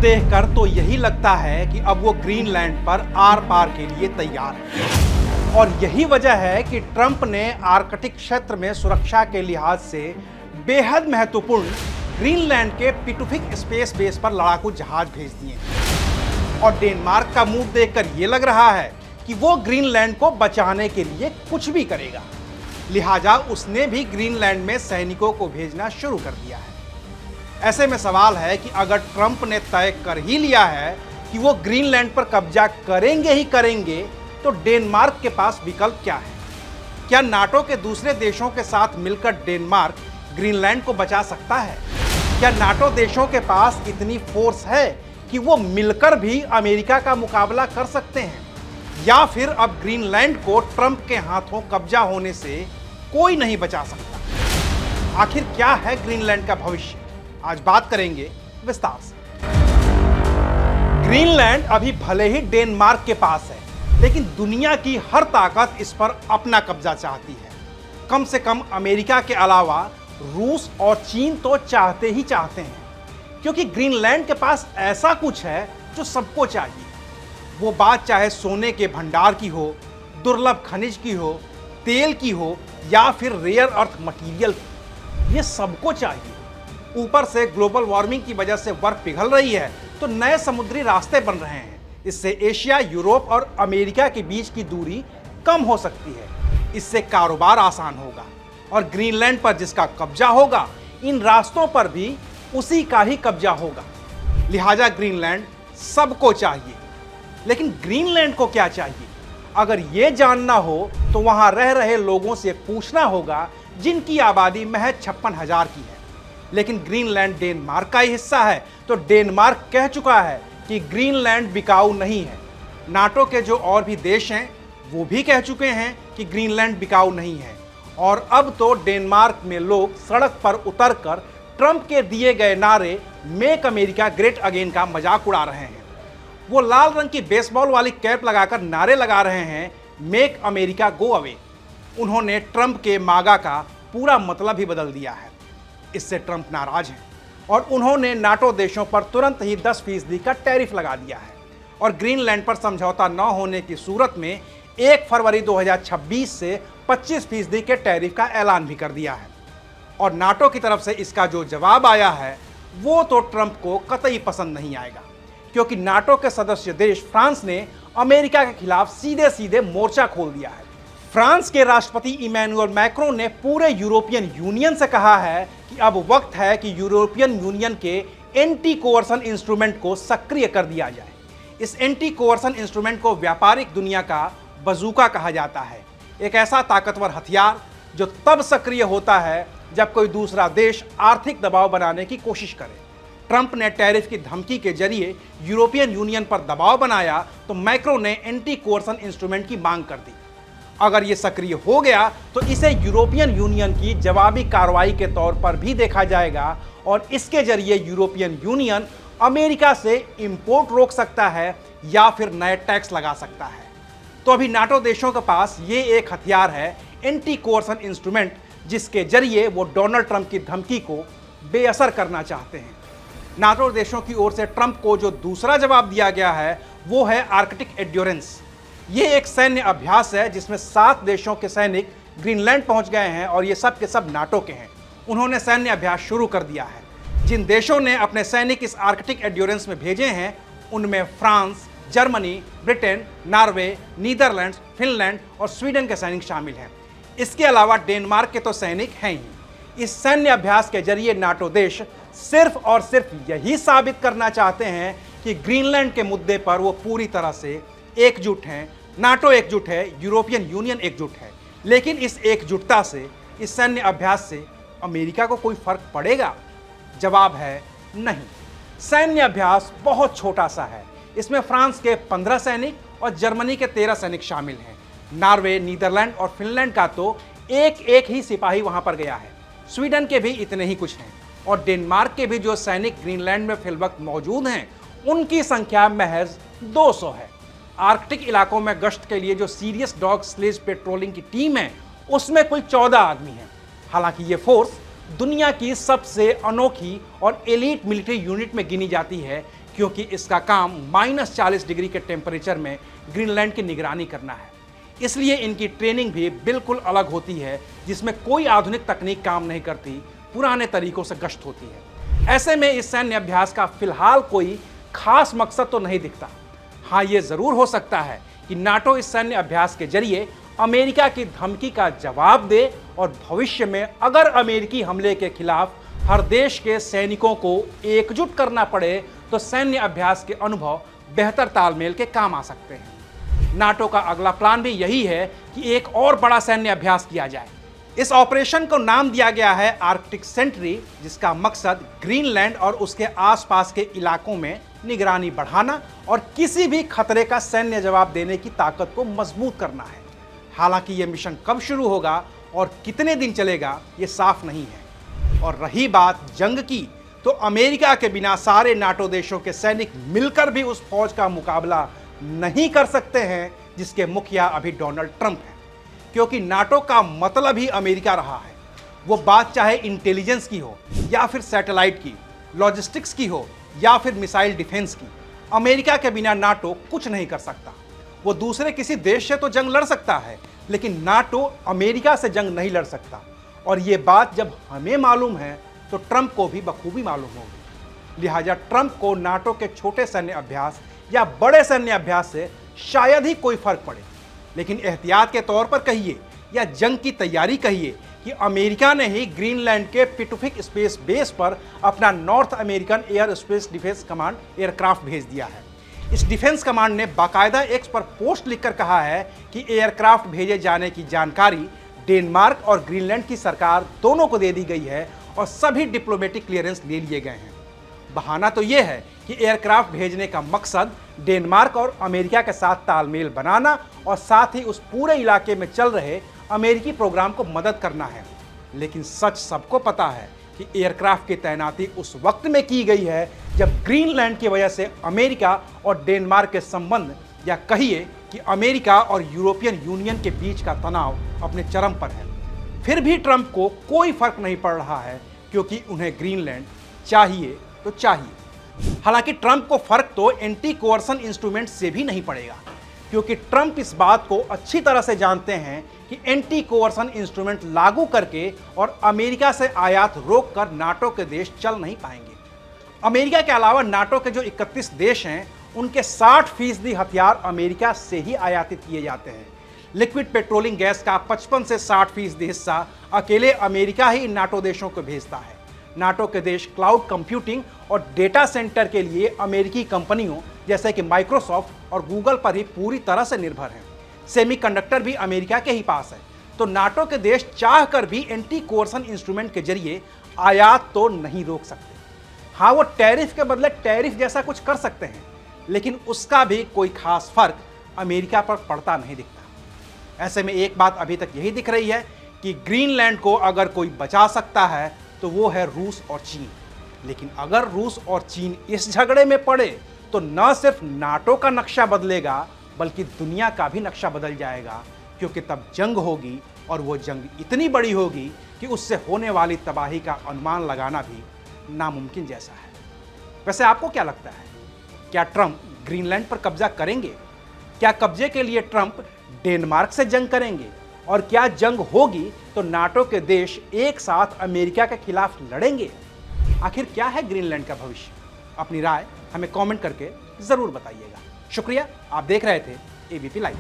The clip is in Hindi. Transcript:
देखकर तो यही लगता है कि अब वो ग्रीनलैंड पर आर पार के लिए तैयार है। और यही वजह है कि ट्रंप ने आर्कटिक क्षेत्र में सुरक्षा के लिहाज से बेहद महत्वपूर्ण ग्रीनलैंड के पिटुफिक स्पेस बेस पर लड़ाकू जहाज भेज दिए हैं। और डेनमार्क का मूड देखकर यह लग रहा है कि वो ग्रीनलैंड को बचाने के लिए कुछ भी करेगा, लिहाजा उसने भी ग्रीनलैंड में सैनिकों को भेजना शुरू कर दिया है। ऐसे में सवाल है कि अगर ट्रंप ने तय कर ही लिया है कि वो ग्रीनलैंड पर कब्जा करेंगे ही करेंगे, तो डेनमार्क के पास विकल्प क्या है? क्या नाटो के दूसरे देशों के साथ मिलकर डेनमार्क ग्रीनलैंड को बचा सकता है? क्या नाटो देशों के पास इतनी फोर्स है कि वो मिलकर भी अमेरिका का मुकाबला कर सकते हैं? या फिर अब ग्रीनलैंड को ट्रंप के हाथों कब्जा होने से कोई नहीं बचा सकता? आखिर क्या है ग्रीनलैंड का भविष्य? आज बात करेंगे विस्तार से। ग्रीनलैंड अभी भले ही डेनमार्क के पास है, लेकिन दुनिया की हर ताकत इस पर अपना कब्जा चाहती है। कम से कम अमेरिका के अलावा रूस और चीन तो चाहते ही चाहते हैं, क्योंकि ग्रीनलैंड के पास ऐसा कुछ है जो सबको चाहिए। वो बात चाहे सोने के भंडार की हो, दुर्लभ खनिज की हो, तेल की हो या फिर रेयर अर्थ मटेरियल की, ये सबको चाहिए। ऊपर से ग्लोबल वार्मिंग की वजह से बर्फ पिघल रही है, तो नए समुद्री रास्ते बन रहे हैं। इससे एशिया, यूरोप और अमेरिका के बीच की दूरी कम हो सकती है। इससे कारोबार आसान होगा और ग्रीनलैंड पर जिसका कब्जा होगा, इन रास्तों पर भी उसी का ही कब्जा होगा। लिहाजा ग्रीनलैंड सबको चाहिए। लेकिन ग्रीनलैंड को क्या चाहिए? अगर ये जानना हो तो वहां रह रहे लोगों से पूछना होगा, जिनकी आबादी महज 56,000 की है। लेकिन ग्रीनलैंड डेनमार्क का ही हिस्सा है, तो डेनमार्क कह चुका है कि ग्रीनलैंड बिकाऊ नहीं है। नाटो के जो और भी देश हैं वो भी कह चुके हैं कि ग्रीनलैंड बिकाऊ नहीं है। और अब तो डेनमार्क में लोग सड़क पर उतरकर ट्रंप के दिए गए नारे मेक अमेरिका ग्रेट अगेन का मजाक उड़ा रहे हैं। वो लाल रंग की बेसबॉल वाली कैप लगाकर नारे लगा रहे हैं मेक अमेरिका गो अवे। उन्होंने ट्रंप के मागा का पूरा मतलब ही बदल दिया है। इससे ट्रंप नाराज हैं और उन्होंने नाटो देशों पर तुरंत ही 10% का टैरिफ लगा दिया है। और ग्रीनलैंड पर समझौता न होने की सूरत में 1 फरवरी 2026 से 25% के टैरिफ का ऐलान भी कर दिया है। और नाटो की तरफ से इसका जो जवाब आया है वो तो ट्रंप को कतई पसंद नहीं आएगा, क्योंकि नाटो के सदस्य देश फ्रांस ने अमेरिका के खिलाफ सीधे सीधे मोर्चा खोल दिया है। फ्रांस के राष्ट्रपति इमैनुअल मैक्रोन ने पूरे यूरोपियन यूनियन से कहा है कि अब वक्त है कि यूरोपियन यूनियन के एंटी कोवर्सन इंस्ट्रूमेंट को सक्रिय कर दिया जाए। इस एंटी कोवर्सन इंस्ट्रूमेंट को व्यापारिक दुनिया का बजूका कहा जाता है, एक ऐसा ताकतवर हथियार जो तब सक्रिय होता है जब कोई दूसरा देश आर्थिक दबाव बनाने की कोशिश करे। ट्रंप ने टैरिफ की धमकी के जरिए यूरोपियन यूनियन पर दबाव बनाया, तो मैक्रो ने एंटी कोवर्सन इंस्ट्रूमेंट की मांग कर दी। अगर ये सक्रिय हो गया तो इसे यूरोपियन यूनियन की जवाबी कार्रवाई के तौर पर भी देखा जाएगा और इसके जरिए यूरोपियन यूनियन अमेरिका से इंपोर्ट रोक सकता है या फिर नए टैक्स लगा सकता है। तो अभी नाटो देशों के पास ये एक हथियार है, एंटी कोवर्सन इंस्ट्रूमेंट, जिसके जरिए वो डोनाल्ड ट्रंप की धमकी को बेअसर करना चाहते हैं। नाटो देशों की ओर से ट्रंप को जो दूसरा जवाब दिया गया है वो है आर्कटिक एंड्योरेंस। ये एक सैन्य अभ्यास है जिसमें 7 देशों के सैनिक ग्रीनलैंड पहुंच गए हैं और ये सब के सब नाटो के हैं। उन्होंने सैन्य अभ्यास शुरू कर दिया है। जिन देशों ने अपने सैनिक इस आर्कटिक एंड्योरेंस में भेजे हैं उनमें France, Germany, Britain, Norway, Netherlands, Finland और स्वीडन के सैनिक शामिल हैं। इसके अलावा डेनमार्क के तो सैनिक हैं ही। इस सैन्य अभ्यास के जरिए नाटो देश सिर्फ और सिर्फ यही साबित करना चाहते हैं कि ग्रीनलैंड के मुद्दे पर वो पूरी तरह से एकजुट हैं। नाटो एकजुट है, यूरोपियन यूनियन एकजुट है। लेकिन इस एकजुटता से, इस सैन्य अभ्यास से अमेरिका को कोई फर्क पड़ेगा? जवाब है नहीं। सैन्य अभ्यास बहुत छोटा सा है। इसमें फ्रांस के 15 सैनिक और जर्मनी के 13 सैनिक शामिल हैं। नॉर्वे, नीदरलैंड और फिनलैंड का तो एक ही सिपाही वहां पर गया है। स्वीडन के भी इतने ही कुछ हैं और डेनमार्क के भी जो सैनिक ग्रीनलैंड में फिलवक्त मौजूद हैं उनकी संख्या महज 200 है। आर्कटिक इलाकों में गश्त के लिए जो सीरियस डॉग स्लेज पेट्रोलिंग की टीम है उसमें कुल 14 आदमी हैं। हालांकि ये फोर्स दुनिया की सबसे अनोखी और एलीट मिलिट्री यूनिट में गिनी जाती है, क्योंकि इसका काम -40 डिग्री के टेम्परेचर में ग्रीनलैंड की निगरानी करना है। इसलिए इनकी ट्रेनिंग भी बिल्कुल अलग होती है, जिसमें कोई आधुनिक तकनीक काम नहीं करती, पुराने तरीकों से गश्त होती है। ऐसे में इस सैन्य अभ्यास का फिलहाल कोई खास मकसद तो नहीं दिखता। हाँ, ये जरूर हो सकता है कि नाटो इस सैन्य अभ्यास के जरिए अमेरिका की धमकी का जवाब दे और भविष्य में अगर अमेरिकी हमले के खिलाफ हर देश के सैनिकों को एकजुट करना पड़े तो सैन्य अभ्यास के अनुभव बेहतर तालमेल के काम आ सकते हैं। नाटो का अगला प्लान भी यही है कि एक और बड़ा सैन्य अभ्यास किया जाए। इस ऑपरेशन को नाम दिया गया है आर्कटिक सेंट्री, जिसका मकसद ग्रीनलैंड और उसके आसपास के इलाकों में निगरानी बढ़ाना और किसी भी खतरे का सैन्य जवाब देने की ताकत को मजबूत करना है। हालांकि यह मिशन कब शुरू होगा और कितने दिन चलेगा ये साफ नहीं है। और रही बात जंग की, तो अमेरिका के बिना सारे नाटो देशों के सैनिक मिलकर भी उस फौज का मुकाबला नहीं कर सकते हैं जिसके मुखिया अभी डोनाल्ड ट्रंप हैं, क्योंकि नाटो का मतलब ही अमेरिका रहा है। वो बात चाहे इंटेलिजेंस की हो या फिर सैटेलाइट की, लॉजिस्टिक्स की हो या फिर मिसाइल डिफेंस की, अमेरिका के बिना नाटो कुछ नहीं कर सकता। वो दूसरे किसी देश से तो जंग लड़ सकता है, लेकिन नाटो अमेरिका से जंग नहीं लड़ सकता। और ये बात जब हमें मालूम है तो ट्रंप को भी बखूबी मालूम होगी। लिहाजा ट्रंप को नाटो के छोटे सैन्य अभ्यास या बड़े सैन्य अभ्यास से शायद ही कोई फर्क पड़े, लेकिन एहतियात के तौर पर कहिए या जंग की तैयारी कहिए कि अमेरिका ने ही ग्रीनलैंड के पिटुफिक स्पेस बेस पर अपना north American air space defence command aircraft भेज दिया है। इस डिफेंस कमांड ने बाकायदा एक्स पर पोस्ट लिखकर कहा है कि एयरक्राफ्ट भेजे जाने की जानकारी डेनमार्क और ग्रीनलैंड की सरकार दोनों को दे दी गई है और सभी डिप्लोमेटिक क्लियरेंस ले लिए गए हैं। बहाना तो यह है कि एयरक्राफ्ट भेजने का मकसद डेनमार्क और अमेरिका के साथ तालमेल बनाना और साथ ही उस पूरे इलाके में चल रहे अमेरिकी प्रोग्राम को मदद करना है। लेकिन सच सबको पता है कि एयरक्राफ्ट की तैनाती उस वक्त में की गई है जब ग्रीनलैंड की वजह से अमेरिका और डेनमार्क के संबंध, या कहिए कि अमेरिका और यूरोपियन यूनियन के बीच का तनाव अपने चरम पर है। फिर भी ट्रंप को कोई फर्क नहीं पड़ रहा है, क्योंकि उन्हें ग्रीनलैंड चाहिए तो चाहिए। हालांकि ट्रंप को फर्क तो एंटी कोअर्सन इंस्ट्रूमेंट से भी नहीं पड़ेगा, क्योंकि ट्रंप इस बात को अच्छी तरह से जानते हैं कि एंटी कोअर्सन इंस्ट्रूमेंट लागू करके और अमेरिका से आयात रोककर नाटो के देश चल नहीं पाएंगे। अमेरिका के अलावा नाटो के जो 31 देश हैं, उनके 60% हथियार अमेरिका से ही आयातित किए जाते हैं। लिक्विड पेट्रोलिंग गैस का 55 से 60% हिस्सा अकेले अमेरिका ही नाटो देशों को भेजता है। नाटो के देश क्लाउड कंप्यूटिंग और डेटा सेंटर के लिए अमेरिकी कंपनियों जैसे कि माइक्रोसॉफ्ट और गूगल पर ही पूरी तरह से निर्भर हैं। सेमीकंडक्टर भी अमेरिका के ही पास है। तो नाटो के देश चाह कर भी एंटी कोअर्सन इंस्ट्रूमेंट के जरिए आयात तो नहीं रोक सकते। हाँ, वो टैरिफ के बदले टैरिफ जैसा कुछ कर सकते हैं, लेकिन उसका भी कोई खास फर्क अमेरिका पर पड़ता नहीं दिखता। ऐसे में एक बात अभी तक यही दिख रही है कि ग्रीनलैंड को अगर कोई बचा सकता है तो वो है रूस और चीन। लेकिन अगर रूस और चीन इस झगड़े में पड़े तो न सिर्फ नाटो का नक्शा बदलेगा, बल्कि दुनिया का भी नक्शा बदल जाएगा, क्योंकि तब जंग होगी और वो जंग इतनी बड़ी होगी कि उससे होने वाली तबाही का अनुमान लगाना भी नामुमकिन जैसा है। वैसे आपको क्या लगता है, क्या ट्रंप ग्रीनलैंड पर कब्जा करेंगे? क्या कब्जे के लिए ट्रंप डेनमार्क से जंग करेंगे? और क्या जंग होगी तो नाटो के देश एक साथ अमेरिका के खिलाफ लड़ेंगे? आखिर क्या है ग्रीनलैंड का भविष्य? अपनी राय हमें कमेंट करके जरूर बताइएगा। शुक्रिया, आप देख रहे थे एबीपी लाइव।